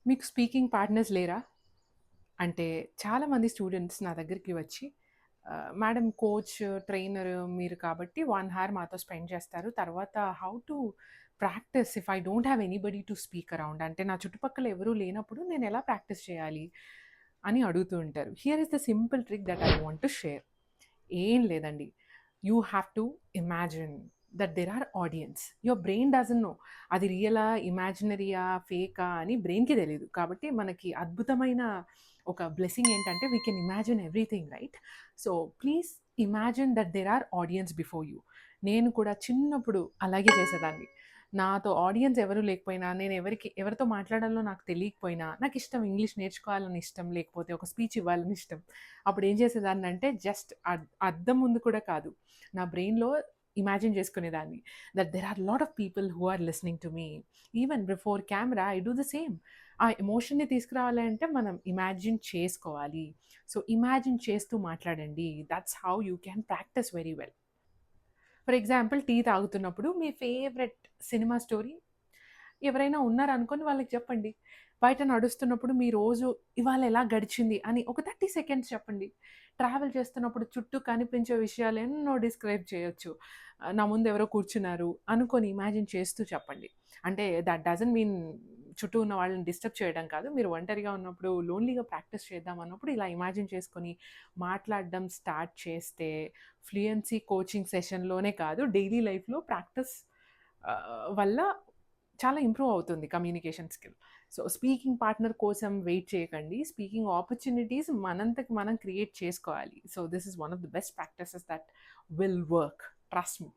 మీకు speaking partners లేరా? అంటే చాలామంది స్టూడెంట్స్ నా దగ్గరికి వచ్చి మేడం కోచ్, ట్రైనర్ మీరు కాబట్టి 1 హార్ మాతో స్పెండ్ చేస్తారు. తర్వాత how to practice if I don't have anybody to speak around అంటే నా చుట్టుపక్కల ఎవరూ లేనప్పుడు నేను ఎలా ప్రాక్టీస్ చేయాలి అని అడుగుతూ ఉంటారు. Here is the simple trick that I want to share. ఏం లేదండి. You have to imagine that there are audience. Your brain doesn't know అది రియలా, ఇమాజినరీయా, ఫేకా అని బ్రెయిన్‌కి తెలీదు. కాబట్టి మనకి అద్భుతమైన ఒక బ్లెస్సింగ్ ఏంటంటే we can imagine everything right. So please imagine that there are audience before you. నేను కూడా చిన్నప్పుడు అలాగే చేసేదాన్ని. నాతో ఆడియన్స్ ఎవరు లేకపోయినా, నేను ఎవరితో మాట్లాడాలో నాకు తెలియకపోయినా, నాకిష్టం ఇంగ్లీష్ నేర్చుకోవాలని ఇష్టం, లేకపోతే ఒక స్పీచ్ ఇవ్వాలని ఇష్టం. అప్పుడు ఏం చేసేదాన్నంటే జస్ట్ అద్దం ముందు కూడా కాదు. నా బ్రెయిన్‌లో ఇమాజిన్ చేసుకునేదాన్ని. That there are lot of people who are listening to me. Even before camera I do the same. ఆ ఎమోషన్‌ని తీసుకురావాలి అంటే మనం ఇమాజిన్ చేసుకోవాలి. సో, ఇమాజిన్ చేస్తూ మాట్లాడండి. That's how you can practice very well. For example tea తాగుతున్నప్పుడు మీ ఫేవరెట్ సినిమా స్టోరీ ఎవరైనా ఉన్నారనుకోని వాళ్ళకి చెప్పండి. బయట నడుస్తున్నప్పుడు మీ రోజు ఇవాళ ఎలా గడిచింది అని ఒక 30 సెకండ్స్ చెప్పండి. ట్రావెల్ చేస్తున్నప్పుడు చుట్టూ కనిపించే విషయాలు ఎన్నో డిస్క్రైబ్ చేయొచ్చు. నా ముందు ఎవరో కూర్చున్నారు అనుకోని ఇమాజిన్ చేస్తూ చెప్పండి. అంటే దట్ డజంట్ మీన్ చుట్టూ ఉన్న వాళ్ళని డిస్టర్బ్ చేయడం కాదు. మీరు ఒంటరిగా ఉన్నప్పుడు లోన్‌లీగా ప్రాక్టీస్ చేద్దాం అన్నప్పుడు ఇలా ఇమాజిన్ చేసుకొని మాట్లాడడం స్టార్ట్ చేస్తే ఫ్లూయెన్సీ కోచింగ్ సెషన్‌లోనే కాదు డైలీ లైఫ్‌లో ప్రాక్టీస్ వల్ల చాలా ఇంప్రూవ్ అవుతుంది communication skill. So, speaking partner కోసం వెయిట్ చేయకండి. స్పీకింగ్ ఆపర్చునిటీస్ మనంతకి మనం క్రియేట్ చేసుకోవాలి. So, this is one of the best practices that will work. Trust me.